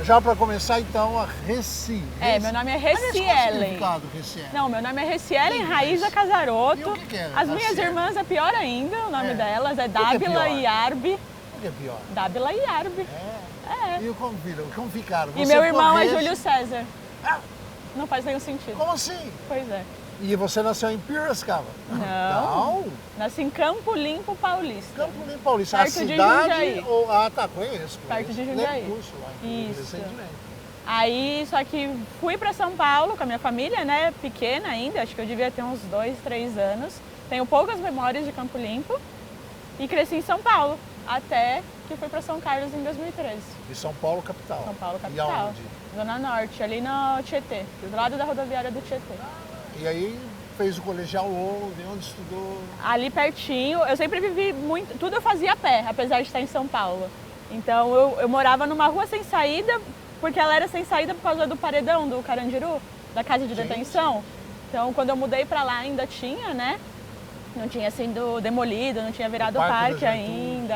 já para começar, então, a Reci. Meu nome é Aliás, Reci qual o Ellen. significado, Reci Ellen? Não, meu nome é Reci Ellen Raíza E Casaroto. o que é As minhas Reci Ellen? irmãs é pior ainda, o nome delas é Por que Dábila pior? e Arbi. O que é pior? Dábila e Arbi. E como ficaram? E Você meu ficou irmão é Reci? Júlio César. Ah, Não faz nenhum sentido. como assim? Pois é. E você nasceu em Piracicaba? Não. Nasci em Campo Limpo Paulista. Campo Limpo Paulista. Perto a de cidade Jundiaí. ou... Ah, tá, conheço. Perto de Dei Jundiaí. curso lá, inclusive, Isso. recentemente. Aí, só que fui para São Paulo com a minha família, né, pequena ainda, acho que eu devia ter uns 2, 3 anos. Tenho poucas memórias de Campo Limpo e cresci em São Paulo, até que fui para São Carlos em 2013. E São Paulo, capital? São Paulo, E capital. aonde? Zona Norte, ali no Tietê, do lado da rodoviária do Tietê. E aí fez o colegial onde? Onde estudou? Ali pertinho, eu sempre vivi muito, tudo eu fazia a pé, apesar de estar em São Paulo. Então eu morava numa rua sem saída, porque ela era sem saída por causa do paredão do Carandiru, da casa de detenção. Então quando eu mudei pra lá ainda tinha, né? Não tinha sido demolido, não tinha virado parque ainda.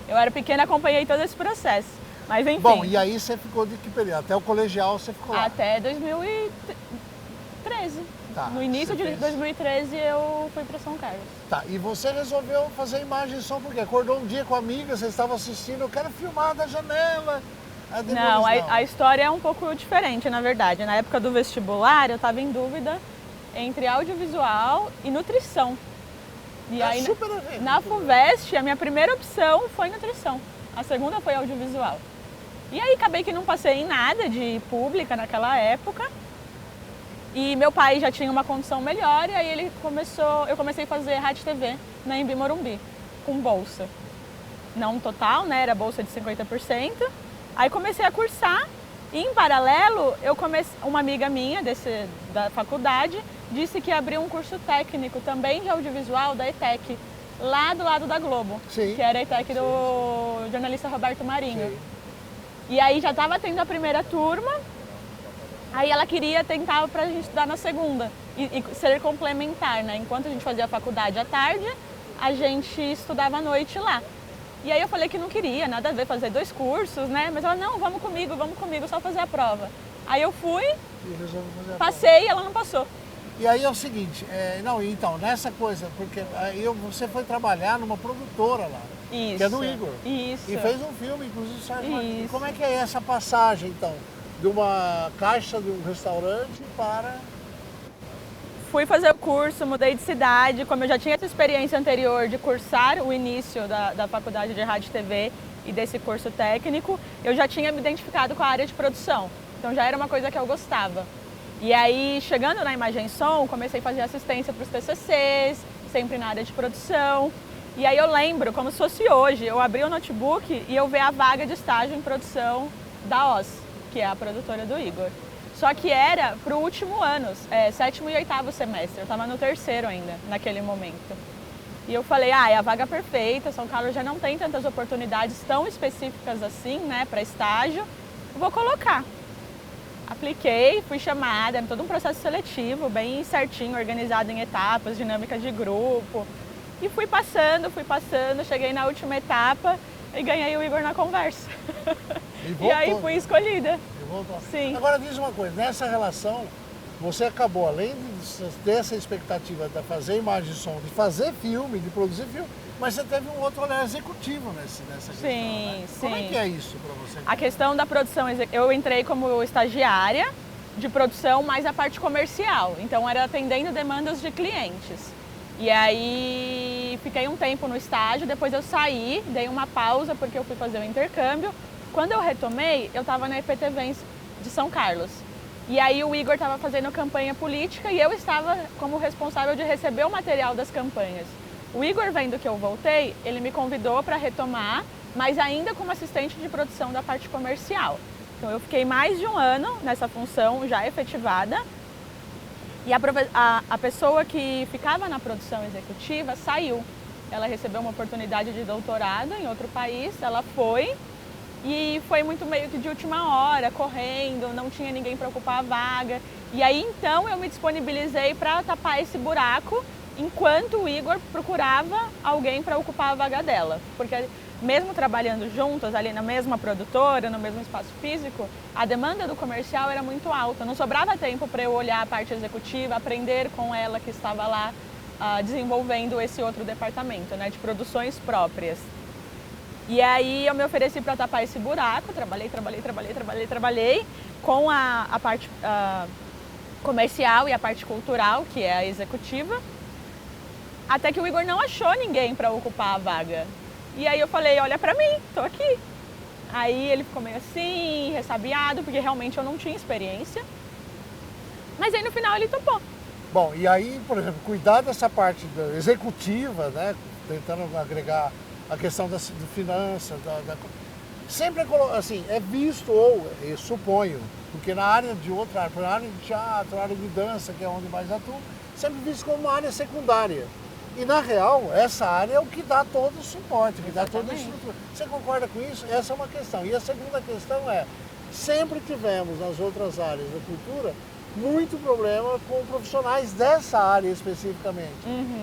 Eu era pequena, acompanhei todo esse processo. Mas enfim. Bom, e aí você ficou de que período? Até o colegial você ficou lá? Até 2013. Tá, No início você de fez. 2013 eu fui para São Carlos. Tá, e você resolveu fazer imagem e som porque acordou um dia com a amiga, você estava assistindo, eu quero filmar da janela. Aí depois, Não, a história é um pouco diferente, na verdade. Na época do vestibular, eu estava em dúvida entre audiovisual e nutrição. E aí, super evento, na FUVEST, a minha primeira opção foi nutrição. A segunda foi audiovisual. E aí, acabei que não passei em nada de pública naquela época. E meu pai já tinha uma condição melhor, e aí eu comecei a fazer rádio e TV na Embi Morumbi, com bolsa. Não total, né? Era bolsa de 50%. Aí comecei a cursar e, em paralelo, uma amiga minha da faculdade disse que abriu um curso técnico também de audiovisual da ETEC, lá do lado da Globo, Sim. que era a ETEC do jornalista Roberto Marinho. Sim. E aí já estava tendo a primeira turma, aí ela queria tentar para a gente estudar na segunda e ser complementar, né? Enquanto a gente fazia a faculdade à tarde, a gente estudava à noite lá. E aí eu falei que não queria, nada a ver, fazer 2 cursos, né? Mas ela, não, vamos comigo, só fazer a prova. Aí eu fui, E resolveu fazer a passei e ela não passou. E aí é o seguinte, então, nessa coisa, porque aí você foi trabalhar numa produtora lá, Isso. que é do Igor. Isso. E fez um filme, inclusive, Sérgio Martins. Isso. Como é que é essa passagem, então, de uma caixa de um restaurante para... Fui fazer o curso, mudei de cidade, como eu já tinha essa experiência anterior de cursar o início da faculdade de rádio e TV e desse curso técnico, eu já tinha me identificado com a área de produção. Então já era uma coisa que eu gostava. E aí, chegando na Imagem e Som, comecei a fazer assistência para os TCCs, sempre na área de produção. E aí eu lembro, como se fosse hoje, eu abri o notebook e eu vi a vaga de estágio em produção da OZ, que é a produtora do Igor. Só que era para o último ano, 7º e 8º semestre, eu estava no 3º ainda, naquele momento. E eu falei, é a vaga perfeita, São Carlos já não tem tantas oportunidades tão específicas assim, né, para estágio, vou colocar. Apliquei, fui chamada, era todo um processo seletivo, bem certinho, organizado em etapas, dinâmica de grupo. E fui passando, cheguei na última etapa e ganhei o Igor na conversa. E aí fui escolhida. E voltou. Sim. Agora diz uma coisa, nessa relação, você acabou, além de ter essa expectativa de fazer imagem e som, de fazer filme, de produzir filme, mas você teve um outro olhar executivo nessa questão, né? Sim. Como é que é isso para você? A questão da produção, eu entrei como estagiária de produção, mais a parte comercial. Então era atendendo demandas de clientes. E aí fiquei um tempo no estágio, depois eu saí, dei uma pausa porque eu fui fazer o intercâmbio. Quando eu retomei, eu estava na EPTV de São Carlos. E aí o Igor estava fazendo campanha política e eu estava como responsável de receber o material das campanhas. O Igor, vendo que eu voltei, ele me convidou para retomar, mas ainda como assistente de produção da parte comercial. Então eu fiquei mais de um ano nessa função já efetivada. E a pessoa que ficava na produção executiva saiu. Ela recebeu uma oportunidade de doutorado em outro país, ela foi e foi muito meio que de última hora, correndo, não tinha ninguém para ocupar a vaga. E aí então eu me disponibilizei para tapar esse buraco enquanto o Igor procurava alguém para ocupar a vaga dela. Porque mesmo trabalhando juntas ali na mesma produtora, no mesmo espaço físico, a demanda do comercial era muito alta. Não sobrava tempo para eu olhar a parte executiva, aprender com ela que estava lá desenvolvendo esse outro departamento, né, de produções próprias. E aí eu me ofereci para tapar esse buraco, trabalhei com a parte comercial e a parte cultural, que é a executiva, até que o Igor não achou ninguém para ocupar a vaga. E aí eu falei, olha pra mim, tô aqui. Aí ele ficou meio assim, ressabiado, porque realmente eu não tinha experiência. Mas aí no final ele topou. Bom, e aí, por exemplo, cuidar dessa parte executiva, né? Tentando agregar a questão da finança, sempre assim, é visto, ou eu suponho, porque na área de outra área, na área de teatro, na área de dança, que é onde mais atua, sempre visto como uma área secundária. E, na real, essa área é o que dá todo o suporte, que dá toda a estrutura. Você concorda com isso? Essa é uma questão. E a segunda questão é, sempre tivemos nas outras áreas da cultura muito problema com profissionais dessa área especificamente,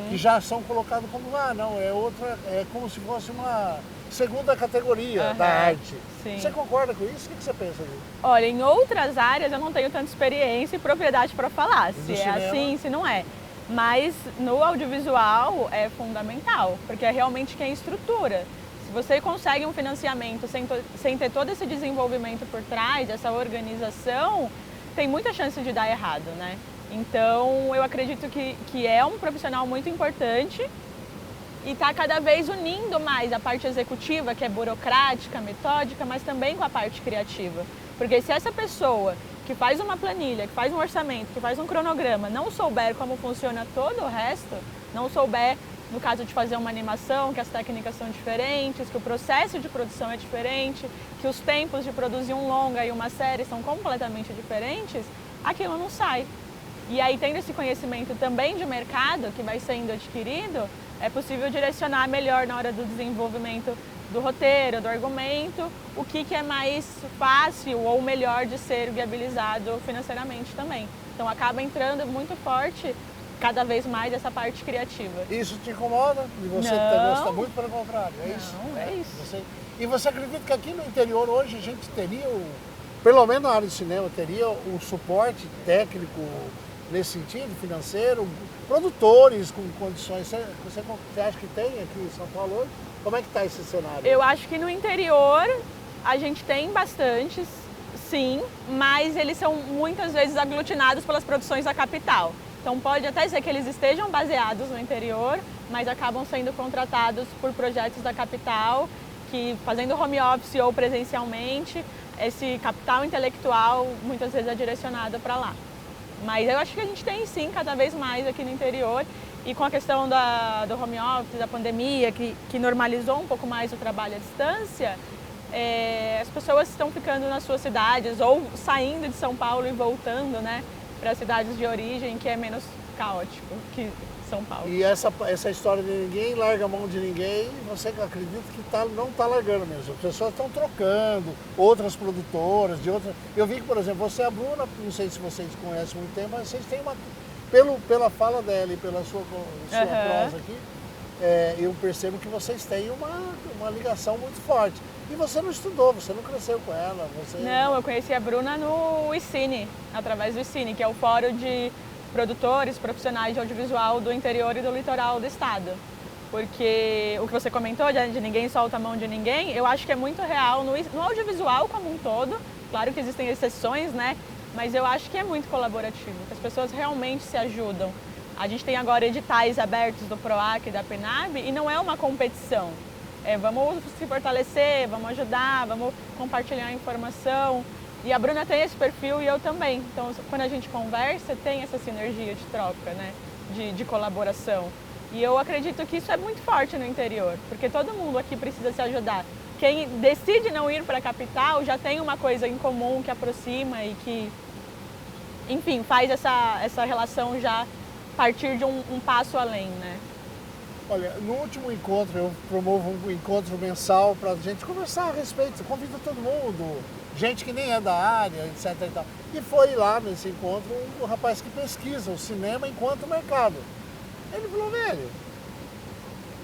que já são colocados como, não, é outra, é como se fosse uma segunda categoria da arte. Sim. Você concorda com isso? O que você pensa disso? Olha, em outras áreas eu não tenho tanta experiência e propriedade para falar, se é assim, se não é. Mas no audiovisual é fundamental, porque é realmente quem estrutura. Se você consegue um financiamento sem ter todo esse desenvolvimento por trás, essa organização, tem muita chance de dar errado, né? Então eu acredito que é um profissional muito importante e está cada vez unindo mais a parte executiva, que é burocrática, metódica, mas também com a parte criativa. Porque se essa pessoa que faz uma planilha, que faz um orçamento, que faz um cronograma, não souber como funciona todo o resto, não souber, no caso de fazer uma animação, que as técnicas são diferentes, que o processo de produção é diferente, que os tempos de produzir um longa e uma série são completamente diferentes, aquilo não sai. E aí, tendo esse conhecimento também de mercado que vai sendo adquirido, é possível direcionar melhor na hora do desenvolvimento do roteiro, do argumento, o que é mais fácil ou melhor de ser viabilizado financeiramente também. Então acaba entrando muito forte cada vez mais essa parte criativa. Isso te incomoda? E você gosta muito, pelo contrário, é isso? Não, é isso. E você acredita que aqui no interior hoje a gente teria, pelo menos na área de cinema, teria um suporte técnico nesse sentido, financeiro, produtores com condições, você acha que tem aqui em São Paulo hoje? Como é que está esse cenário? Eu acho que no interior a gente tem bastantes, sim, mas eles são muitas vezes aglutinados pelas produções da capital. Então pode até ser que eles estejam baseados no interior, mas acabam sendo contratados por projetos da capital, que fazendo home office ou presencialmente, esse capital intelectual muitas vezes é direcionado para lá. Mas eu acho que a gente tem sim cada vez mais aqui no interior. E com a questão do home office, da pandemia, que normalizou um pouco mais o trabalho à distância, as pessoas estão ficando nas suas cidades ou saindo de São Paulo e voltando, né, para as cidades de origem, que é menos caótico que São Paulo. E essa história de ninguém larga a mão de ninguém, você acredita que não está largando mesmo. As pessoas estão trocando, outras produtoras, de outras... Eu vi que, por exemplo, você e a Bruna, não sei se vocês conhecem muito tempo, mas vocês têm uma... Pela fala dela e pela sua prosa aqui, eu percebo que vocês têm uma ligação muito forte. E você não estudou, você não cresceu com ela? Não, eu conheci a Bruna no ICINE, através do ICINE, que é o Fórum de Produtores Profissionais de Audiovisual do interior e do litoral do estado. Porque o que você comentou, de ninguém solta a mão de ninguém, eu acho que é muito real no audiovisual como um todo. Claro que existem exceções, né? Mas eu acho que é muito colaborativo, que as pessoas realmente se ajudam. A gente tem agora editais abertos do PROAC e da PNAB e não é uma competição. Vamos se fortalecer, vamos ajudar, vamos compartilhar informação. E a Bruna tem esse perfil e eu também. Então, quando a gente conversa, tem essa sinergia de troca, né? De colaboração. E eu acredito que isso é muito forte no interior, porque todo mundo aqui precisa se ajudar. Quem decide não ir para a capital já tem uma coisa em comum que aproxima e que, enfim, faz essa relação já partir de um passo além, né? Olha, no último encontro, eu promovo um encontro mensal para a gente conversar a respeito, convido todo mundo, gente que nem é da área, etc. E tal. E foi lá nesse encontro um rapaz que pesquisa o cinema enquanto mercado. Ele falou, velho,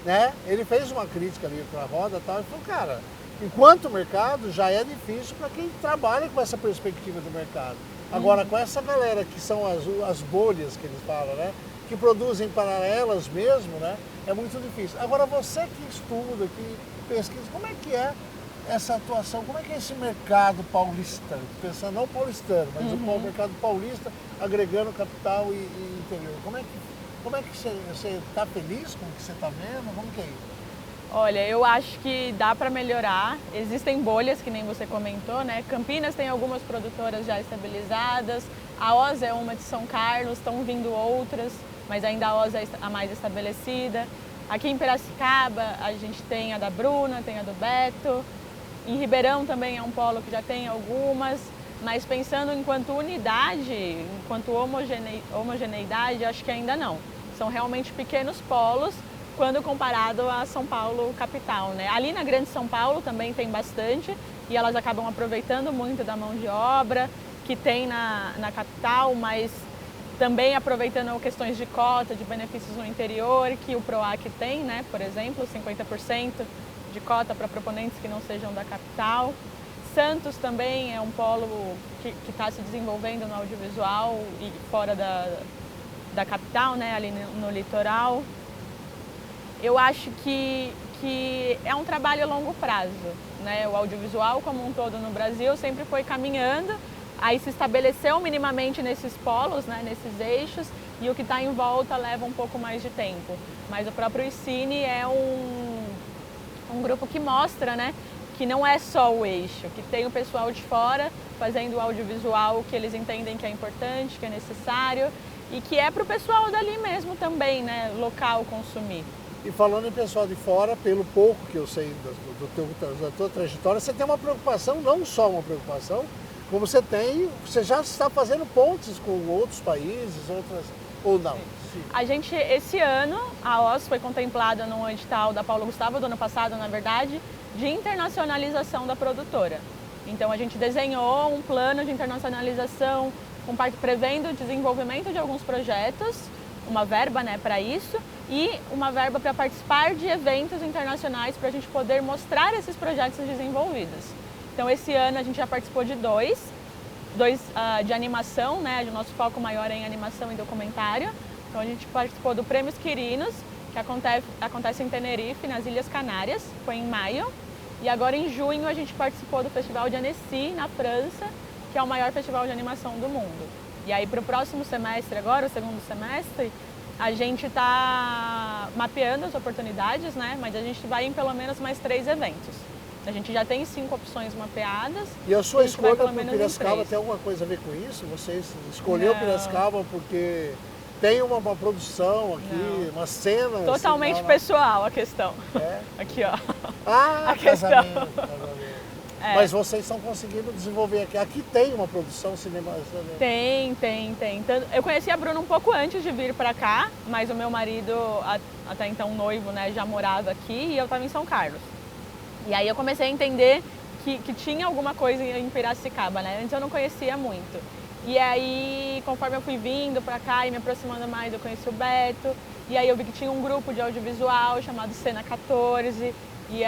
né? Ele fez uma crítica ali para a roda e tal, e falou, cara, enquanto mercado já é difícil para quem trabalha com essa perspectiva do mercado. Agora, com essa galera que são as bolhas que eles falam, né? Que produzem para elas mesmo, né? É muito difícil. Agora, você que estuda, que pesquisa, como é que é essa atuação, como é que é esse mercado paulistano? Pensando não paulistano, mas o mercado paulista agregando capital e interior. Como é que você está feliz com o que você está vendo? Como que é isso? Olha, eu acho que dá para melhorar. Existem bolhas, que nem você comentou, né? Campinas tem algumas produtoras já estabilizadas, a OZ é uma de São Carlos, estão vindo outras, mas ainda a OZ é a mais estabelecida. Aqui em Piracicaba a gente tem a da Bruna, tem a do Beto. Em Ribeirão também é um polo que já tem algumas, mas pensando enquanto unidade, enquanto homogeneidade, acho que ainda não. São realmente pequenos polos quando comparado a São Paulo capital, né? Ali na Grande São Paulo também tem bastante e elas acabam aproveitando muito da mão de obra que tem na capital, mas também aproveitando questões de cota, de benefícios no interior, que o PROAC tem, né? Por exemplo, 50% de cota para proponentes que não sejam da capital. Santos também é um polo que está se desenvolvendo no audiovisual e fora da capital, né? Ali no litoral. Eu acho que é um trabalho a longo prazo, né? O audiovisual como um todo no Brasil sempre foi caminhando, aí se estabeleceu minimamente nesses polos, né? Nesses eixos, e o que está em volta leva um pouco mais de tempo. Mas o próprio ICINE é um grupo que mostra, né? Que não é só o eixo, que tem o pessoal de fora fazendo o audiovisual que eles entendem que é importante, que é necessário, e que é para o pessoal dali mesmo também, né? Local consumir. E falando em pessoal de fora, pelo pouco que eu sei da tua trajetória, você tem uma preocupação, não só uma preocupação, como você já está fazendo pontes com outros países, ou não? Sim. A gente, esse ano, a OZ foi contemplada no edital da Paulo Gustavo, do ano passado, na verdade, de internacionalização da produtora. Então a gente desenhou um plano de internacionalização, prevendo o desenvolvimento de alguns projetos, uma verba, né, para isso, e uma verba para participar de eventos internacionais para a gente poder mostrar esses projetos desenvolvidos. Então esse ano a gente já participou de dois de animação, né, o nosso foco maior é em animação e documentário. Então a gente participou do Prêmios Quirinos, que acontece em Tenerife, nas Ilhas Canárias, foi em maio. E agora em junho a gente participou do Festival de Annecy, na França, que é o maior festival de animação do mundo. E aí para o próximo semestre agora, o segundo semestre, a gente está mapeando as oportunidades, né? Mas a gente vai em pelo menos mais 3 eventos. A gente já tem 5 opções mapeadas. E a sua escolha por Piracicaba tem alguma coisa a ver com isso? Você escolheu Piracicaba porque tem uma produção aqui, uma cena... Totalmente assim, pessoal a questão. É? Aqui, ó. Ah, a questão. Casamento. É. Mas vocês estão conseguindo desenvolver aqui. Aqui tem uma produção cinematográfica? Tem. Eu conheci a Bruna um pouco antes de vir para cá, mas o meu marido, até então noivo, né, já morava aqui e eu estava em São Carlos. E aí eu comecei a entender que tinha alguma coisa em Piracicaba, né? Antes eu não conhecia muito. E aí, conforme eu fui vindo para cá e me aproximando mais, eu conheci o Beto. E aí eu vi que tinha um grupo de audiovisual chamado Cena 14. E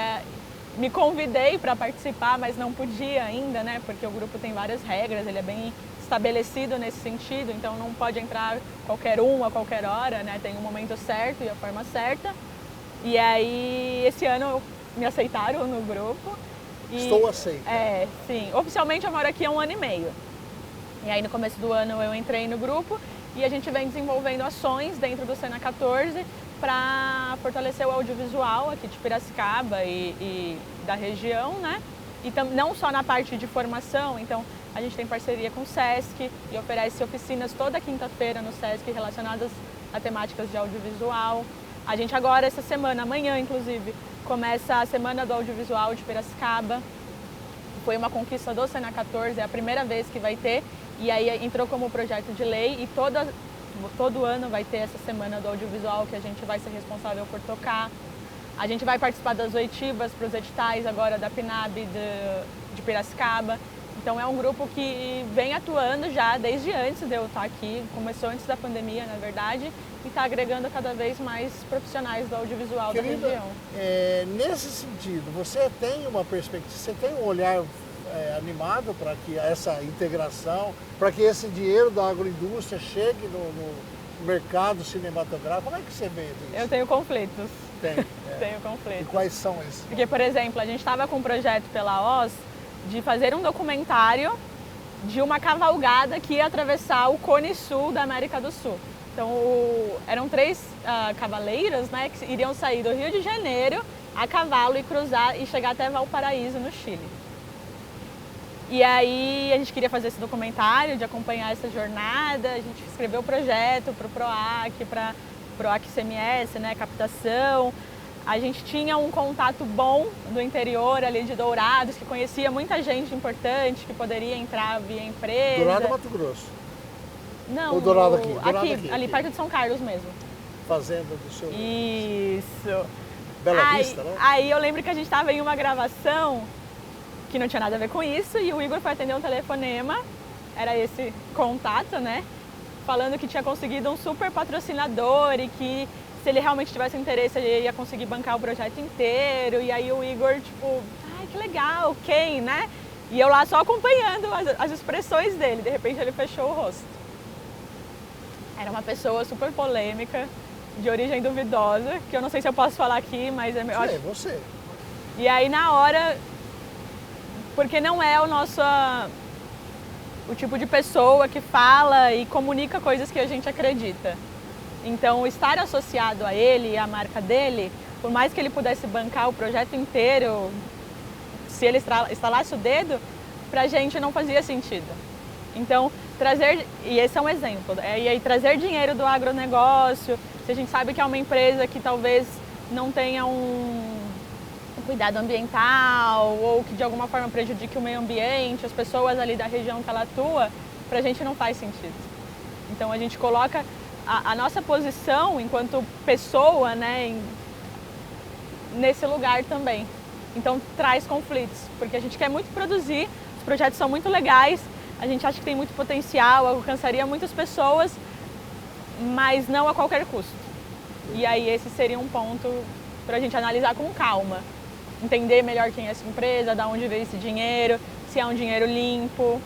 me convidei para participar, mas não podia ainda, né? Porque o grupo tem várias regras, ele é bem estabelecido nesse sentido, então não pode entrar qualquer um a qualquer hora, né? Tem um momento certo e a forma certa. E aí, esse ano me aceitaram no grupo. Estou aceita. É, sim. Oficialmente eu moro aqui há 1 ano e meio. E aí no começo do ano eu entrei no grupo e a gente vem desenvolvendo ações dentro do Cena 14 para fortalecer o audiovisual aqui de Piracicaba e da região, né? E não só na parte de formação, então a gente tem parceria com o SESC e oferece oficinas toda quinta-feira no SESC relacionadas a temáticas de audiovisual. A gente agora, essa semana, amanhã inclusive, começa a Semana do Audiovisual de Piracicaba. Foi uma conquista do Cena 14, é a primeira vez que vai ter, e aí entrou como projeto de lei e todo ano vai ter essa Semana do Audiovisual que a gente vai ser responsável por tocar. A gente vai participar das oitivas para os editais agora da PNAB de Piracicaba. Então é um grupo que vem atuando já desde antes de eu estar aqui, começou antes da pandemia, na verdade, e está agregando cada vez mais profissionais do audiovisual da região. Nesse sentido, você tem uma perspectiva, você tem um olhar animado para que essa integração, para que esse dinheiro da agroindústria chegue no mercado cinematográfico? Como é que você vê isso? Eu tenho conflitos. Tem. Tenho conflitos. E quais são esses? Porque, por exemplo, a gente estava com um projeto pela OZ de fazer um documentário de uma cavalgada que ia atravessar o Cone Sul da América do Sul. Então, eram 3 cavaleiros, né, que iriam sair do Rio de Janeiro a cavalo e cruzar e chegar até Valparaíso, no Chile. E aí a gente queria fazer esse documentário, de acompanhar essa jornada, a gente escreveu o projeto para o PROAC, para o PROAC CMS, né, captação. A gente tinha um contato bom do interior ali de Dourados, que conhecia muita gente importante, que poderia entrar via empresa. Dourado, Mato Grosso? Não, ou Dourado aqui? Dourado aqui, ali perto de São Carlos mesmo. Fazenda do seu... Isso. Bela Vista, né? Aí eu lembro que a gente estava em uma gravação que não tinha nada a ver com isso, e o Igor foi atender um telefonema, era esse contato, né? Falando que tinha conseguido um super patrocinador e que se ele realmente tivesse interesse, ele ia conseguir bancar o projeto inteiro. E aí o Igor, tipo, ai, que legal, quem, né? E eu lá só acompanhando as expressões dele. De repente ele fechou o rosto. Era uma pessoa super polêmica, de origem duvidosa, que eu não sei se eu posso falar aqui, mas é meu. Você. E aí na hora, porque não é o tipo de pessoa que fala e comunica coisas que a gente acredita. Então, estar associado a ele e à marca dele, por mais que ele pudesse bancar o projeto inteiro, se ele estalasse o dedo, pra gente não fazia sentido. Então, e esse é um exemplo, e aí trazer dinheiro do agronegócio, se a gente sabe que é uma empresa que talvez não tenha um cuidado ambiental ou que de alguma forma prejudique o meio ambiente, as pessoas ali da região que ela atua, pra gente não faz sentido. Então, a gente coloca a nossa posição enquanto pessoa, né, nesse lugar também. Então traz conflitos, porque a gente quer muito produzir, os projetos são muito legais, a gente acha que tem muito potencial, alcançaria muitas pessoas, mas não a qualquer custo. E aí esse seria um ponto para a gente analisar com calma, entender melhor quem é essa empresa, de onde veio esse dinheiro, se é um dinheiro limpo.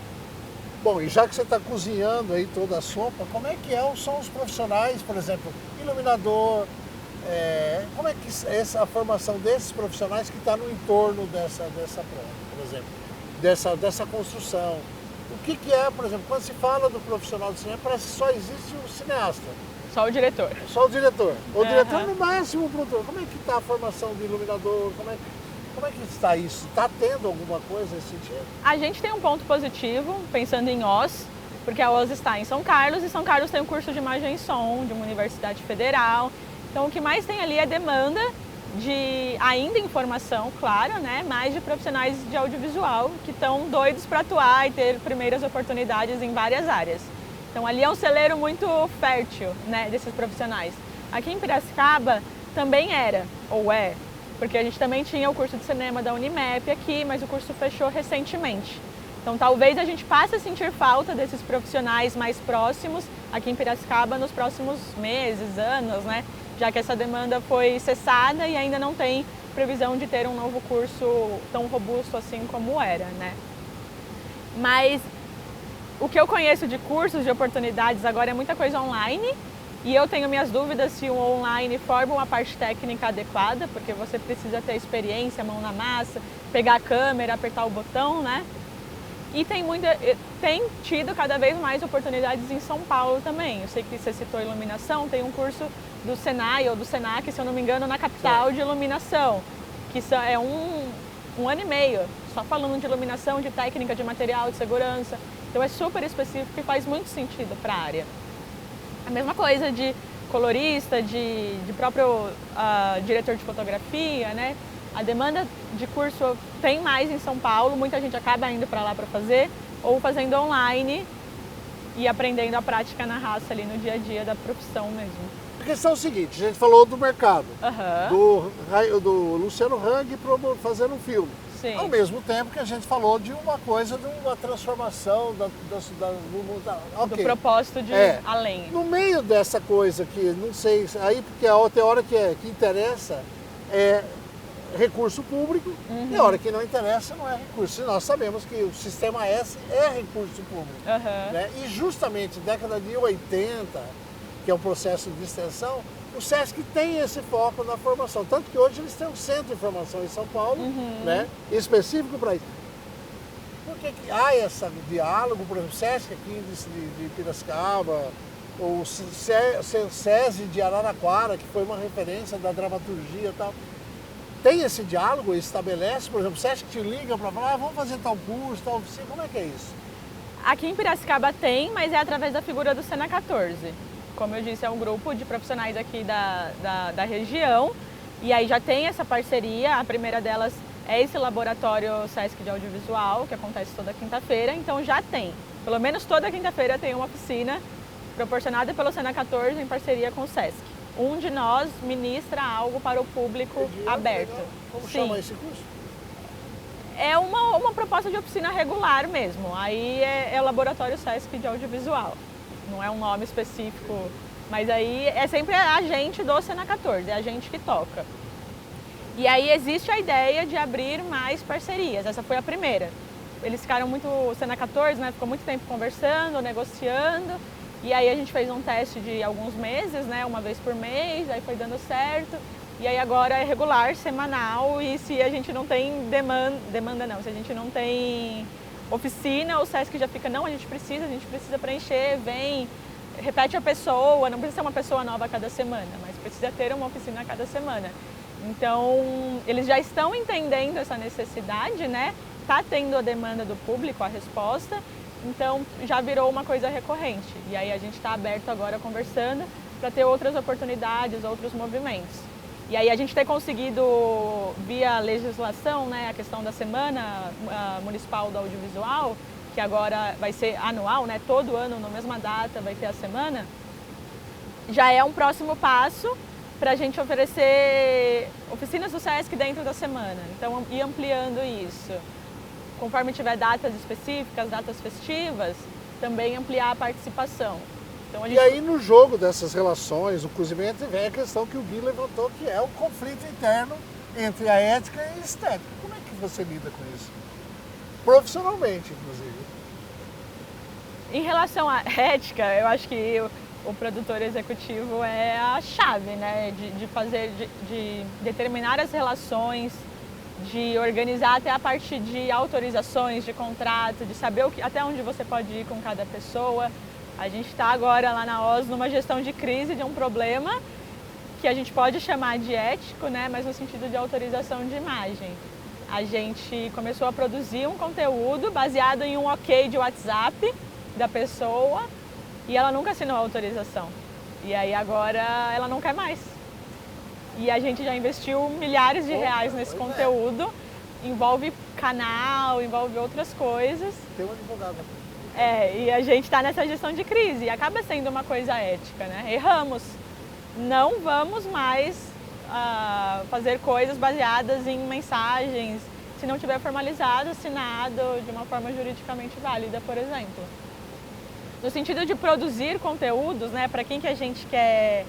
Bom, e já que você está cozinhando aí toda a sopa, como é que são os profissionais, por exemplo, iluminador, como é que é a formação desses profissionais que está no entorno dessa por exemplo, dessa construção? O que é, por exemplo, quando se fala do profissional de cinema, parece que só existe o cineasta. Só o diretor. Só o diretor. O diretor no máximo o produtor. Como é que está a formação do iluminador? Como é que está isso? Está tendo alguma coisa nesse sentido? A gente tem um ponto positivo, pensando em Oz, porque a Oz está em São Carlos, e São Carlos tem um curso de imagem e som de uma universidade federal. Então o que mais tem ali é demanda de, ainda em formação, claro, né, mais de profissionais de audiovisual que estão doidos para atuar e ter primeiras oportunidades em várias áreas. Então ali é um celeiro muito fértil, né, desses profissionais. Aqui em Piracicaba também era, ou é, porque a gente também tinha o curso de cinema da Unimep aqui, mas o curso fechou recentemente. Então talvez a gente passe a sentir falta desses profissionais mais próximos aqui em Piracicaba nos próximos meses, anos, né? Já que essa demanda foi cessada e ainda não tem previsão de ter um novo curso tão robusto assim como era, né? Mas o que eu conheço de cursos, de oportunidades agora é muita coisa online. E eu tenho minhas dúvidas se o online forma uma parte técnica adequada, porque você precisa ter experiência, mão na massa, pegar a câmera, apertar o botão, né? E tem tido cada vez mais oportunidades em São Paulo também. Eu sei que você citou iluminação, tem um curso do Senai ou do Senac, se eu não me engano, na capital de iluminação, que é um ano e meio, só falando de iluminação, de técnica, de material, de segurança. Então é super específico e faz muito sentido para a área. A mesma coisa de colorista, de próprio diretor de fotografia, né? A demanda de curso tem mais em São Paulo, muita gente acaba indo para lá para fazer, ou fazendo online e aprendendo a prática na raça ali no dia a dia da profissão mesmo. A questão é o seguinte, a gente falou do mercado, Uhum. do Luciano Hang fazendo um filme. Sim. Sim. Ao mesmo tempo que a gente falou de uma coisa, de uma transformação do Do propósito de além. No meio dessa coisa que, não sei, aí porque tem hora que interessa é recurso público e a hora que não interessa não é recurso. E nós sabemos que o Sistema S é recurso público. Né? E justamente década de 80, que é o processo de extensão, o SESC tem esse foco na formação. Tanto que hoje eles têm um centro de formação em São Paulo, né, específico para isso. Por que há esse diálogo, por exemplo, o SESC aqui de Piracicaba, ou o SESI de Araraquara, que foi uma referência da dramaturgia e tal. Tem esse diálogo, estabelece, por exemplo, o SESC te liga para falar, vamos fazer tal curso, tal oficina, como é que é isso? Aqui em Piracicaba tem, mas é através da figura do Sena 14. Como eu disse, é um grupo de profissionais aqui da região e aí já tem essa parceria. A primeira delas é esse laboratório SESC de audiovisual, que acontece toda quinta-feira, então já tem. Pelo menos toda quinta-feira tem uma oficina proporcionada pelo Sena 14 em parceria com o SESC. Um de nós ministra algo para o público aberto. Legal. Como chama esse curso? É uma proposta de oficina regular mesmo, aí é o laboratório SESC de audiovisual. Não é um nome específico, mas aí é sempre a gente do Sena 14, é a gente que toca. E aí existe a ideia de abrir mais parcerias, essa foi a primeira. Eles ficaram muito, o Sena 14, né, ficou muito tempo conversando, negociando, e aí a gente fez um teste de alguns meses, né, uma vez por mês, aí foi dando certo. E aí agora é regular, semanal, e se a gente não tem demanda não, se a gente não tem oficina, o SESC já fica, não, a gente precisa preencher, vem, repete a pessoa, não precisa ser uma pessoa nova a cada semana, mas precisa ter uma oficina a cada semana. Então, eles já estão entendendo essa necessidade, né? Tá tendo a demanda do público, a resposta, então já virou uma coisa recorrente. E aí a gente está aberto agora conversando para ter outras oportunidades, outros movimentos. E aí a gente tem conseguido, via legislação, né, a questão da Semana Municipal do Audiovisual, que agora vai ser anual, né, todo ano, na mesma data, vai ter a semana, já é um próximo passo para a gente oferecer oficinas do SESC dentro da semana. Então, ir ampliando isso. Conforme tiver datas específicas, datas festivas, também ampliar a participação. Então, E aí no jogo dessas relações, o cozimento, vem a questão que o Gui levantou, que é o conflito interno entre a ética e a estética. Como é que você lida com isso? Profissionalmente, inclusive. Em relação à ética, eu acho que o produtor executivo é a chave, né? De determinar as relações, de organizar até a parte de autorizações, de contrato, de saber até onde você pode ir com cada pessoa. A gente está agora lá na OZ numa gestão de crise de um problema que a gente pode chamar de ético, né? Mas no sentido de autorização de imagem. A gente começou a produzir um conteúdo baseado em um ok de WhatsApp da pessoa e ela nunca assinou a autorização. E aí agora ela não quer mais. E a gente já investiu milhares de reais nesse conteúdo. Envolve canal, envolve outras coisas. Tem um advogado aqui. E a gente está nessa gestão de crise e acaba sendo uma coisa ética, né? Erramos. Não vamos mais fazer coisas baseadas em mensagens se não tiver formalizado, assinado de uma forma juridicamente válida, por exemplo. No sentido de produzir conteúdos, né? Para quem que a gente quer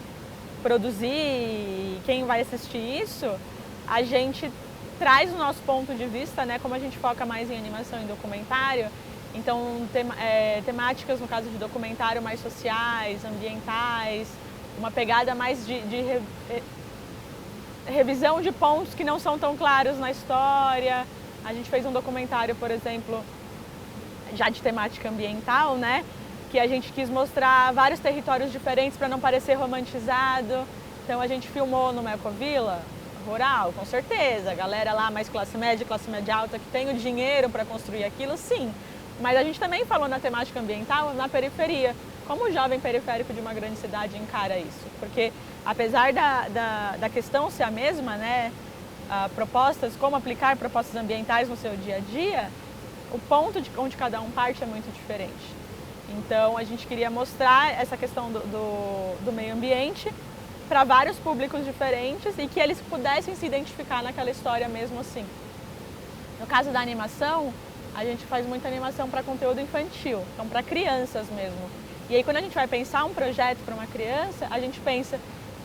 produzir, quem vai assistir isso, a gente traz o nosso ponto de vista, né? Como a gente foca mais em animação e documentário, então temáticas, no caso de documentário, mais sociais, ambientais, uma pegada mais de revisão de pontos que não são tão claros na história. A gente fez um documentário, por exemplo, já de temática ambiental, né? Que a gente quis mostrar vários territórios diferentes para não parecer romantizado. Então a gente filmou numa ecovila rural, com certeza. A galera lá mais classe média alta, que tem o dinheiro para construir aquilo, sim. Mas a gente também falou na temática ambiental na periferia. Como o jovem periférico de uma grande cidade encara isso? Porque apesar da questão ser a mesma, né? Propostas, como aplicar propostas ambientais no seu dia a dia, o ponto de onde cada um parte é muito diferente. Então a gente queria mostrar essa questão do meio ambiente para vários públicos diferentes e que eles pudessem se identificar naquela história mesmo assim. No caso da animação, a gente faz muita animação para conteúdo infantil, então para crianças mesmo. E aí quando a gente vai pensar um projeto para uma criança, a gente pensa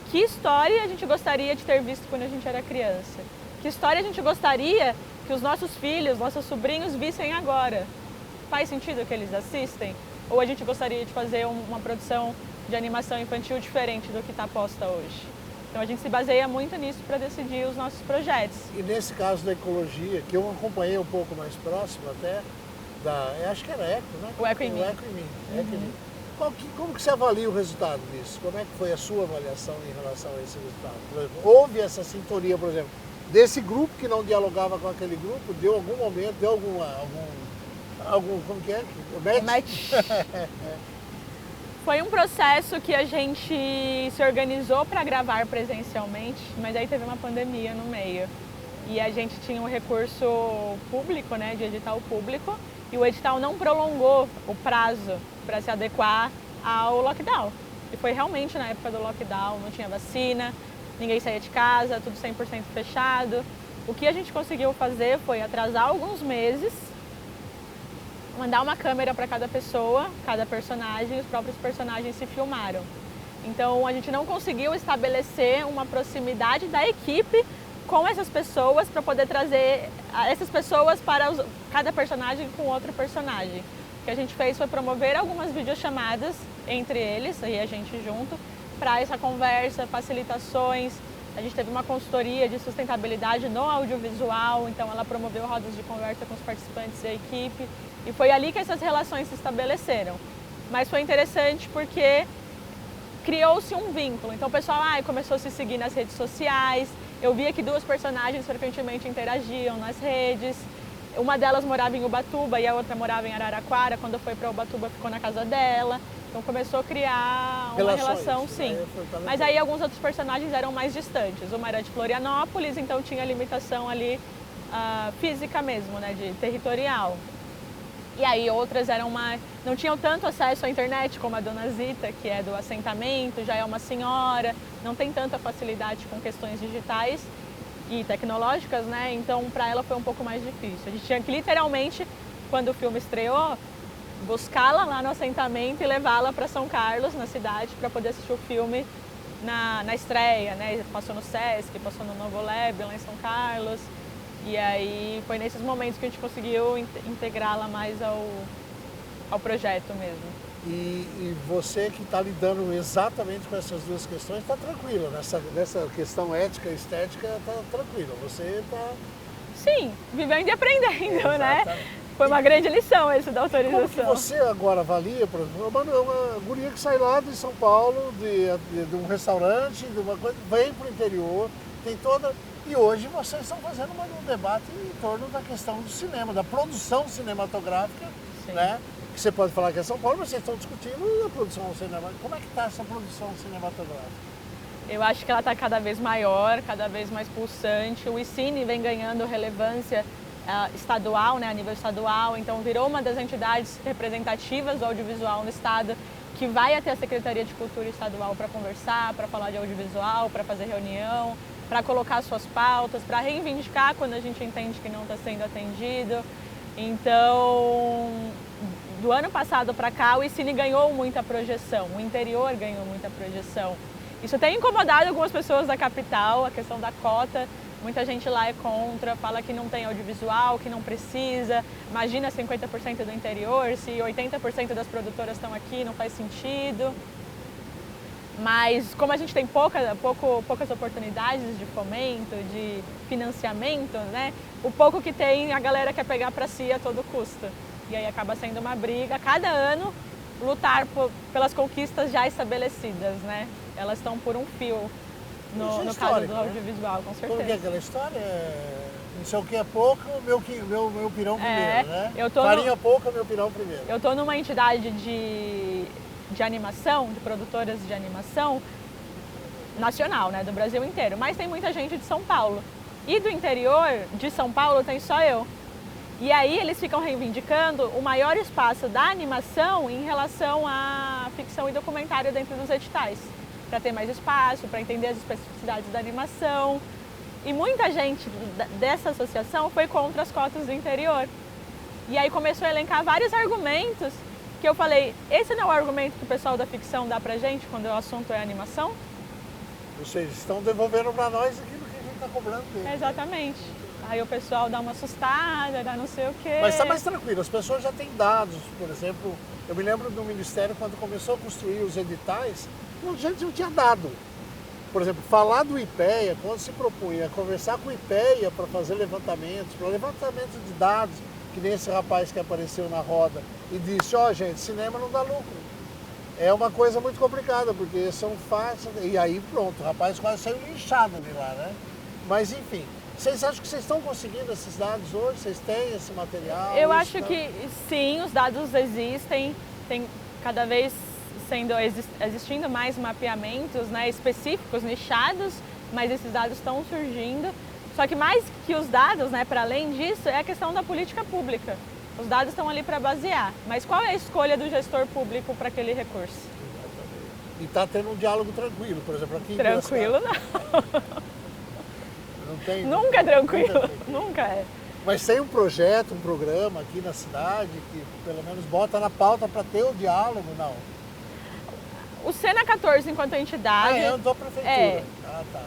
que história a gente gostaria de ter visto quando a gente era criança? Que história a gente gostaria que os nossos filhos, nossos sobrinhos vissem agora? Faz sentido que eles assistem? Ou a gente gostaria de fazer uma produção de animação infantil diferente do que está posta hoje? Então a gente se baseia muito nisso para decidir os nossos projetos. E nesse caso da ecologia, que eu acompanhei um pouco mais próximo até, acho que era Eco, né? O Eco em Mim. O Eco em Mim. Eco em Mim. Como que você avalia o resultado disso? Como é que foi a sua avaliação em relação a esse resultado? Por exemplo, houve essa sintonia, por exemplo, desse grupo que não dialogava com aquele grupo, deu algum momento, deu como que é? O match? Foi um processo que a gente se organizou para gravar presencialmente, mas aí teve uma pandemia no meio. E a gente tinha um recurso público, né, de edital público, e o edital não prolongou o prazo para se adequar ao lockdown. E foi realmente na época do lockdown, não tinha vacina, ninguém saía de casa, tudo 100% fechado. O que a gente conseguiu fazer foi atrasar alguns meses, mandar uma câmera para cada pessoa, cada personagem, e os próprios personagens se filmaram. Então a gente não conseguiu estabelecer uma proximidade da equipe com essas pessoas para poder trazer essas pessoas para cada personagem com outro personagem. O que a gente fez foi promover algumas videochamadas entre eles, e a gente junto, para essa conversa, facilitações. A gente teve uma consultoria de sustentabilidade no audiovisual, então ela promoveu rodas de conversa com os participantes e a equipe. E foi ali que essas relações se estabeleceram. Mas foi interessante porque criou-se um vínculo. Então o pessoal começou a se seguir nas redes sociais. Eu via que duas personagens frequentemente interagiam nas redes. Uma delas morava em Ubatuba e a outra morava em Araraquara. Quando foi para Ubatuba, ficou na casa dela. Então começou a criar uma relação, sim. Mas aí alguns outros personagens eram mais distantes. Uma era de Florianópolis, então tinha limitação ali física mesmo, né, de territorial. E aí outras não tinham tanto acesso à internet, como a Dona Zita, que é do assentamento, já é uma senhora, não tem tanta facilidade com questões digitais e tecnológicas, né? Então para ela foi um pouco mais difícil. A gente tinha que literalmente, quando o filme estreou, buscá-la lá no assentamento e levá-la para São Carlos, na cidade, para poder assistir o filme na estreia, né? Passou no Sesc, passou no Novo Lab, lá em São Carlos. E aí foi nesses momentos que a gente conseguiu integrá-la mais ao projeto mesmo. E você que está lidando exatamente com essas duas questões, está tranquila, nessa questão ética e estética, está tranquila, você está... Sim, vivendo e aprendendo, né? Foi uma grande lição esse da autorização. Como que você agora avalia, por exemplo, uma guria que sai lá de São Paulo, de um restaurante, de uma coisa, vem para o interior, tem toda... E hoje vocês estão fazendo um debate em torno da questão do cinema, da produção cinematográfica, né? Que você pode falar que é São Paulo, mas vocês estão discutindo a produção cinematográfica. Como é que está essa produção cinematográfica? Eu acho que ela está cada vez maior, cada vez mais pulsante. O ICINE vem ganhando relevância estadual, né, a nível estadual, então virou uma das entidades representativas do audiovisual no estado, que vai até a Secretaria de Cultura Estadual para conversar, para falar de audiovisual, para fazer reunião, para colocar suas pautas, para reivindicar quando a gente entende que não está sendo atendido. Então, do ano passado para cá, o ICINE ganhou muita projeção, o interior ganhou muita projeção. Isso tem incomodado algumas pessoas da capital, a questão da cota. Muita gente lá é contra, fala que não tem audiovisual, que não precisa. Imagina 50% do interior, se 80% das produtoras estão aqui, não faz sentido. Mas como a gente tem poucas oportunidades de fomento, de financiamento, né? O pouco que tem, a galera quer pegar para si a todo custo. E aí acaba sendo uma briga, cada ano, lutar pelas conquistas já estabelecidas, né? Elas estão por um fio no caso do audiovisual, com certeza. Como que é aquela história? Não sei o que é pouco, meu pirão primeiro, né? Farinha pouca, meu pirão primeiro. Eu estou numa entidade de animação, de produtoras de animação nacional, né, do Brasil inteiro, mas tem muita gente de São Paulo. E do interior de São Paulo tem só eu. E aí eles ficam reivindicando o maior espaço da animação em relação à ficção e documentário dentro dos editais, para ter mais espaço, para entender as especificidades da animação. E muita gente dessa associação foi contra as cotas do interior. E aí começou a elencar vários argumentos que eu falei, esse não é o argumento que o pessoal da ficção dá pra gente quando o assunto é animação? Ou seja, estão devolvendo para nós aquilo que a gente está cobrando dele. Exatamente. Aí o pessoal dá uma assustada, dá não sei o quê. Mas está mais tranquilo, as pessoas já têm dados, por exemplo, eu me lembro do Ministério quando começou a construir os editais, a gente não tinha dado. Por exemplo, falar do IPEA, quando se propunha conversar com o IPEA para fazer levantamentos, para levantamento de dados, que nem esse rapaz que apareceu na roda e disse, ó, gente, cinema não dá lucro. É uma coisa muito complicada, porque são faixas, e aí pronto, o rapaz quase saiu linchado de lá, né? Mas enfim, vocês acham que vocês estão conseguindo esses dados hoje? Vocês têm esse material? Eu acho que sim, os dados existem, tem cada vez existindo mais mapeamentos, né, específicos, nichados, mas esses dados estão surgindo. Só que mais que os dados, né, para além disso, é a questão da política pública. Os dados estão ali para basear, mas qual é a escolha do gestor público para aquele recurso? E está tendo um diálogo tranquilo, por exemplo, aqui em Tranquilo não. Não tem, Nunca é tranquilo, nunca é. Mas tem um projeto, um programa aqui na cidade que pelo menos bota na pauta para ter o diálogo, não? O Sena 14, enquanto entidade, é da prefeitura. Ah, tá.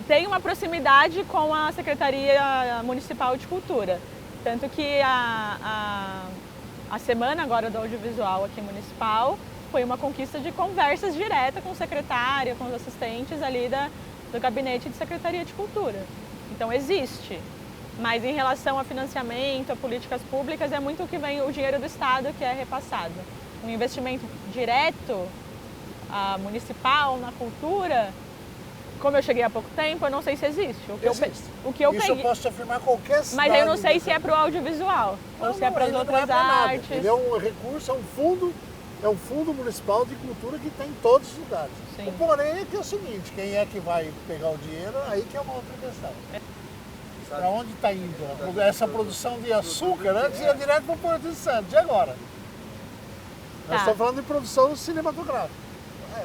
Tem uma proximidade com a Secretaria Municipal de Cultura. Tanto que a semana agora do audiovisual aqui municipal foi uma conquista de conversas diretas com o secretário, com os assistentes ali do gabinete de Secretaria de Cultura. Então existe. Mas em relação a financiamento, a políticas públicas, é muito o que vem o dinheiro do Estado que é repassado. Um investimento direto municipal na cultura, como eu cheguei há pouco tempo, eu não sei se existe. O que eu Isso peguei, eu posso te afirmar qualquer cidade. mas eu não sei se é para o audiovisual ou se é para as outras artes. Ele é um recurso, é um fundo municipal de cultura que tem em todos os lugares. Sim. O porém é que é o seguinte, quem é que vai pegar o dinheiro, aí que é uma outra questão. Para onde está indo? Essa produção de açúcar antes ia direto para o Porto de Santos. E agora? Nós estamos falando de produção cinematográfica.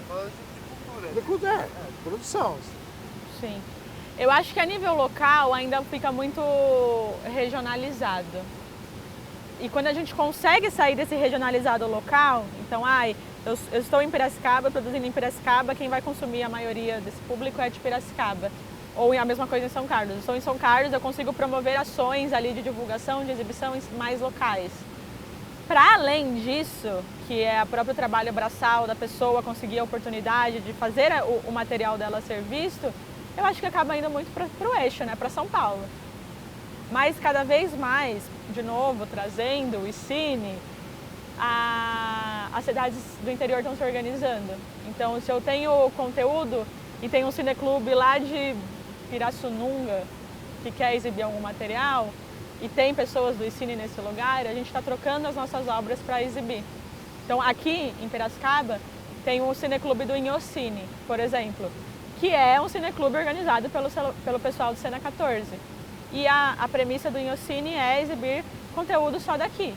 Falando de cultura. De cultura, produção. Sim. Eu acho que a nível local ainda fica muito regionalizado. E quando a gente consegue sair desse regionalizado local, então, eu estou em Piracicaba, produzindo em Piracicaba, quem vai consumir a maioria desse público é de Piracicaba. Ou a mesma coisa em São Carlos. Eu estou em São Carlos, eu consigo promover ações ali de divulgação, de exibição mais locais. Para além disso, que é o próprio trabalho braçal da pessoa conseguir a oportunidade de fazer o material dela ser visto, eu acho que acaba indo muito para o eixo, né, para São Paulo. Mas cada vez mais, de novo, trazendo o ICine, as cidades do interior estão se organizando. Então, se eu tenho conteúdo e tem um cineclube lá de Pirassununga que quer exibir algum material, e tem pessoas do ICine nesse lugar, a gente está trocando as nossas obras para exibir. Então, aqui em Piracicaba, tem um cineclube do Inhocine, por exemplo, que é um cineclube organizado pelo pessoal do Sena 14. E a premissa do Inhocine é exibir conteúdo só daqui.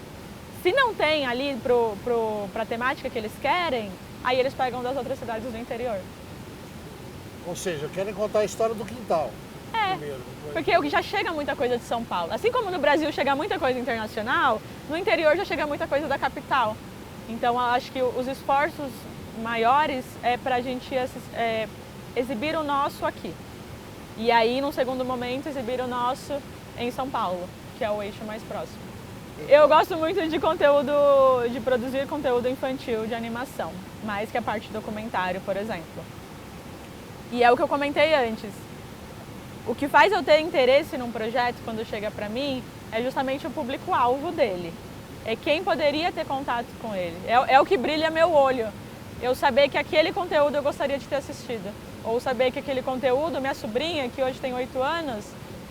Se não tem ali para a temática que eles querem, aí eles pegam das outras cidades do interior. Ou seja, querem contar a história do quintal. Primeiro, porque já chega muita coisa de São Paulo. Assim como no Brasil chega muita coisa internacional, no interior já chega muita coisa da capital. Então, eu acho que os esforços maiores é para a gente exibir o nosso aqui. E aí, num segundo momento, exibir o nosso em São Paulo, que é o eixo mais próximo. Eu gosto muito de produzir conteúdo infantil de animação, mais que a parte documentário, por exemplo. E é o que eu comentei antes. O que faz eu ter interesse num projeto quando chega para mim é justamente o público-alvo dele. É quem poderia ter contato com ele. É o que brilha meu olho. Eu saber que aquele conteúdo eu gostaria de ter assistido. Ou saber que aquele conteúdo, minha sobrinha, que hoje tem 8 anos,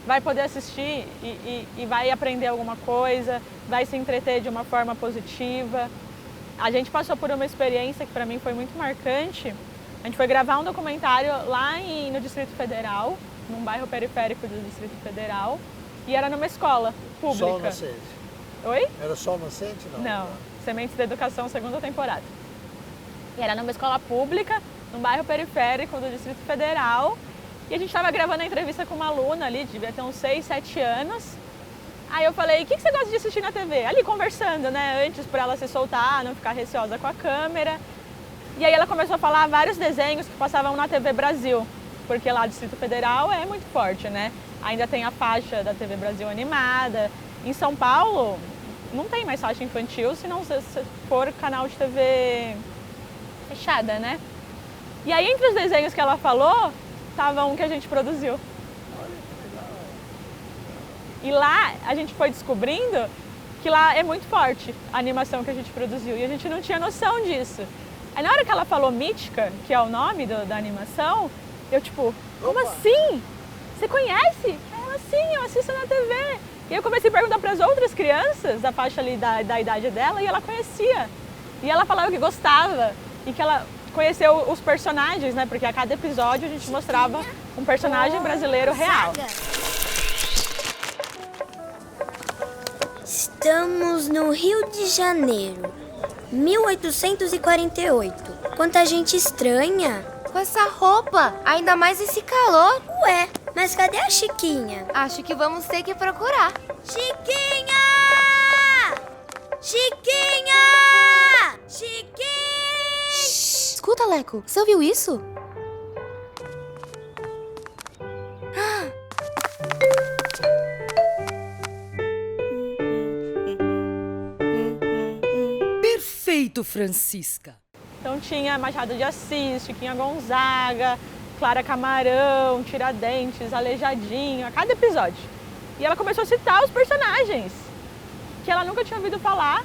vai poder assistir e vai aprender alguma coisa, vai se entreter de uma forma positiva. A gente passou por uma experiência que para mim foi muito marcante. A gente foi gravar um documentário lá no Distrito Federal, num bairro periférico do Distrito Federal, e era numa escola pública. Sol Nascente. Oi? Era Sol Nascente? Não, Sementes da Educação, segunda temporada. E era numa escola pública, num bairro periférico do Distrito Federal, E a gente estava gravando a entrevista com uma aluna ali, devia ter uns 6, 7 anos. Aí eu falei, o que você gosta de assistir na TV? Ali conversando, né? Antes para ela se soltar, não ficar receosa com a câmera. E aí ela começou a falar vários desenhos que passavam na TV Brasil. Porque lá o Distrito Federal é muito forte, né? Ainda tem a faixa da TV Brasil animada. Em São Paulo, não tem mais faixa infantil, se não for canal de TV fechada, né? E aí, entre os desenhos que ela falou, tava um que a gente produziu. E lá, a gente foi descobrindo que lá é muito forte a animação que a gente produziu. E a gente não tinha noção disso. Aí, na hora que ela falou Mítica, que é o nome da animação, eu tipo, como assim? Você conhece? Ela, sim, eu assisto na TV. E eu comecei a perguntar para as outras crianças da faixa ali da idade dela e ela conhecia. E ela falava que gostava e que ela conheceu os personagens, né? Porque a cada episódio a gente mostrava um personagem brasileiro real. Estamos no Rio de Janeiro, 1848. Quanta gente estranha. Com essa roupa, ainda mais esse calor. Ué, mas cadê a Chiquinha? Acho que vamos ter que procurar. Chiquinha! Chiquinha! Chiquinha! Escuta, Leco, você ouviu isso? Perfeito, Francisca. Então tinha Machado de Assis, Chiquinha Gonzaga, Clara Camarão, Tiradentes, Aleijadinho, a cada episódio. E ela começou a citar os personagens que ela nunca tinha ouvido falar.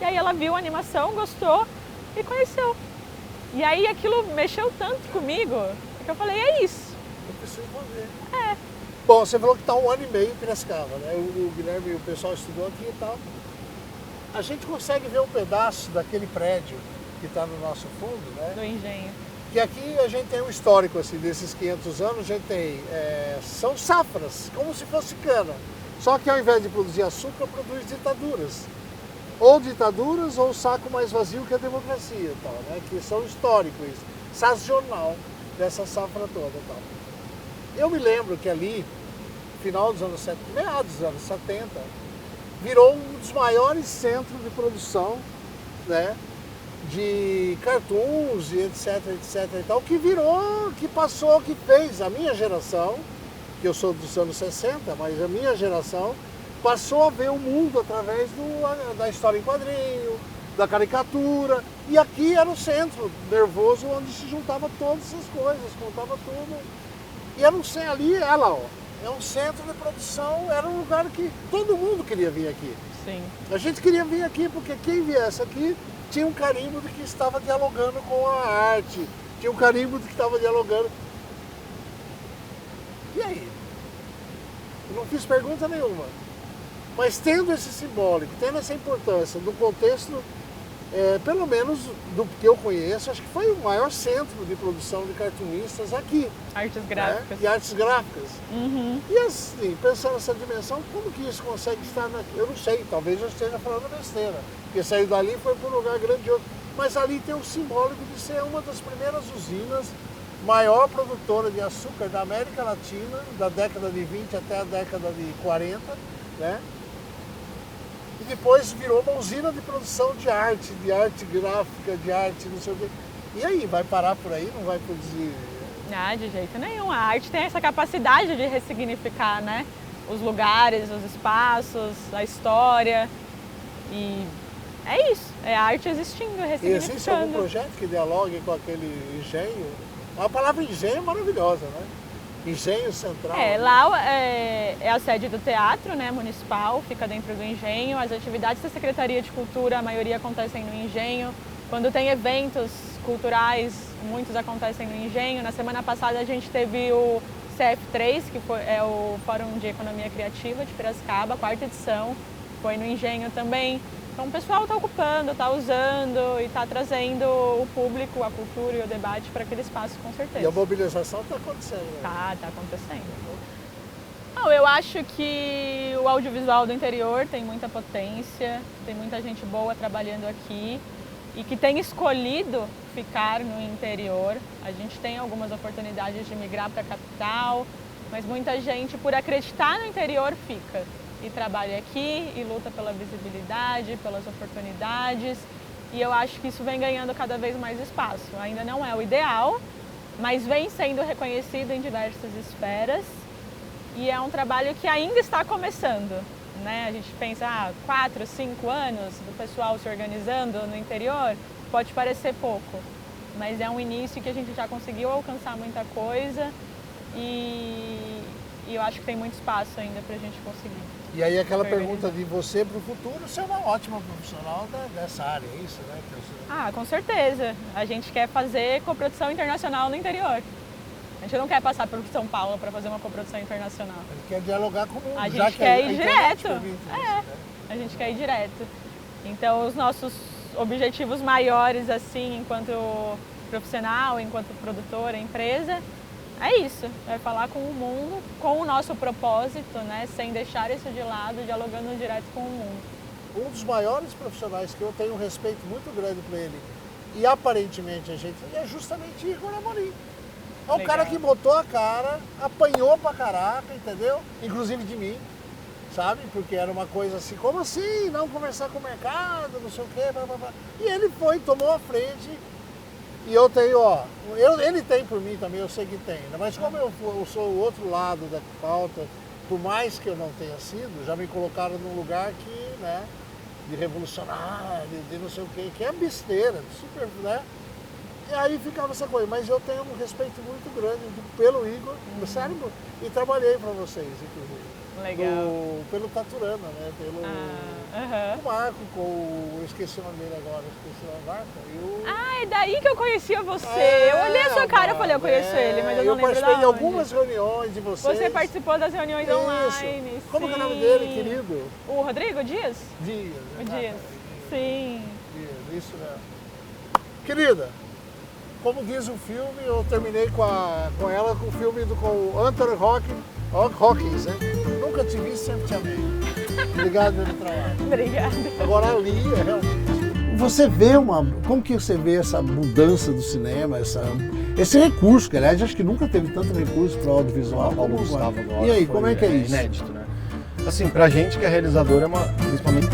E aí ela viu a animação, gostou e conheceu. E aí aquilo mexeu tanto comigo que eu falei, é isso. Eu preciso fazer. É. Bom, você falou que está 1 ano e meio em Piracicaba, né? O Guilherme e o pessoal estudou aqui e tal. A gente consegue ver um pedaço daquele prédio que está no nosso fundo, né? Do engenho. Que aqui a gente tem um histórico assim, desses 500 anos, a gente tem, são safras, como se fosse cana. Só que ao invés de produzir açúcar, produz ditaduras. Ou ditaduras ou saco mais vazio que a democracia, e tal, né? Que são históricos, sazonal dessa safra toda. Tal. Eu me lembro que ali, final dos anos 70, meados dos anos 70, virou um dos maiores centros de produção, né? De cartoons e etc e tal, que virou, que passou, que fez a minha geração, que eu sou dos anos 60, mas a minha geração passou a ver o mundo através da história em quadrinho, da caricatura, e aqui era o centro nervoso onde se juntava todas essas coisas, contava tudo. E era ali, olha lá, ó, é um centro de produção, era um lugar que todo mundo queria vir aqui. Sim. A gente queria vir aqui porque quem viesse aqui tinha um carimbo de que estava dialogando com a arte, tinha um carimbo de que estava dialogando. E aí? Eu não fiz pergunta nenhuma. Mas tendo esse simbólico, tendo essa importância do contexto, pelo menos do que eu conheço, acho que foi o maior centro de produção de cartunistas aqui. Artes gráficas. Né? E artes gráficas. Uhum. E assim, pensando nessa dimensão, como que isso consegue estar aqui? Eu não sei, talvez eu esteja falando besteira. Porque saiu dali e foi para um lugar grandioso. Mas ali tem o simbólico de ser uma das primeiras usinas, maior produtora de açúcar da América Latina, da década de 20 até a década de 40, né? E depois virou uma usina de produção de arte gráfica, de arte, não sei o quê. E aí, vai parar por aí? Não vai produzir? Ah, de jeito nenhum. A arte tem essa capacidade de ressignificar, né? Os lugares, os espaços, a história. E é isso, é a arte existindo, E ressignificando. existe algum projeto que dialogue com aquele engenho? A palavra engenho é maravilhosa, né? Engenho Central. Lá é a sede do teatro, né, municipal, fica dentro do engenho. As atividades da Secretaria de Cultura, a maioria acontecem no engenho. Quando tem eventos culturais, muitos acontecem no engenho. Na semana passada a gente teve o CF3, que é o Fórum de Economia Criativa de Piracicaba, a 4ª edição, foi no engenho também. Então o pessoal está ocupando, está usando e está trazendo o público, a cultura e o debate para aquele espaço, com certeza. E a mobilização está acontecendo, né? Tá acontecendo. Não, eu acho que o audiovisual do interior tem muita potência, tem muita gente boa trabalhando aqui e que tem escolhido ficar no interior. A gente tem algumas oportunidades de migrar para a capital, mas muita gente, por acreditar no interior, fica e trabalha aqui e luta pela visibilidade, pelas oportunidades. E eu acho que isso vem ganhando cada vez mais espaço. Ainda não é o ideal, mas vem sendo reconhecido em diversas esferas. E é um trabalho que ainda está começando, né? A gente pensa, 4, 5 anos do pessoal se organizando no interior, pode parecer pouco, mas é um início que a gente já conseguiu alcançar muita coisa e eu acho que tem muito espaço ainda para a gente conseguir. E aí aquela pergunta de você para o futuro ser uma ótima profissional dessa área, é isso, né? Com certeza. A gente quer fazer coprodução internacional no interior. A gente não quer passar por São Paulo para fazer uma coprodução internacional. A gente quer dialogar com o mundo. A gente quer ir direto. A gente quer ir direto. Então, os nossos objetivos maiores, assim, enquanto profissional, enquanto produtora, empresa, é isso. É falar com o mundo, com o nosso propósito, né? Sem deixar isso de lado, dialogando direto com o mundo. Um dos maiores profissionais que eu tenho um respeito muito grande por ele, e aparentemente a gente, é justamente Igor Amorim. É um cara que botou a cara, apanhou pra caraca, entendeu? Inclusive de mim, sabe? Porque era uma coisa assim, como assim? Não conversar com o mercado, não sei o quê, blá, blá, blá. E ele foi, tomou a frente. E eu tenho, ele tem por mim também, eu sei que tem. Mas como eu sou o outro lado da pauta, por mais que eu não tenha sido, já me colocaram num lugar que, né, de revolucionário, de não sei o quê, que é besteira, super, né? E aí ficava essa coisa, mas eu tenho um respeito muito grande pelo Igor, sério, e trabalhei para vocês, inclusive. Legal. Pelo Taturana, né? Pelo o Marco, eu esqueci o nome dele agora, a marca. É daí que eu conhecia você. Eu olhei a sua cara e falei, eu conheço ele, mas eu não lembro da onde. Eu participei de algumas reuniões de vocês. Você participou das reuniões online. Como que é o nome dele, querido? O Rodrigo Dias? Dias. O Dias, sim. Dias, isso mesmo. Querida, como diz o filme, eu terminei com ela com o filme com o Anthony Hopkins, né? Nunca te vi, sempre te amei. Obrigado pelo trabalho. Obrigada. Agora ali, realmente. Você vê como que você vê essa mudança do cinema, esse recurso, que aliás acho que nunca teve tanto recurso para o audiovisual. Gustavo agora. E aí, como é que é isso? Inédito, né? Assim, pra gente que é realizador, principalmente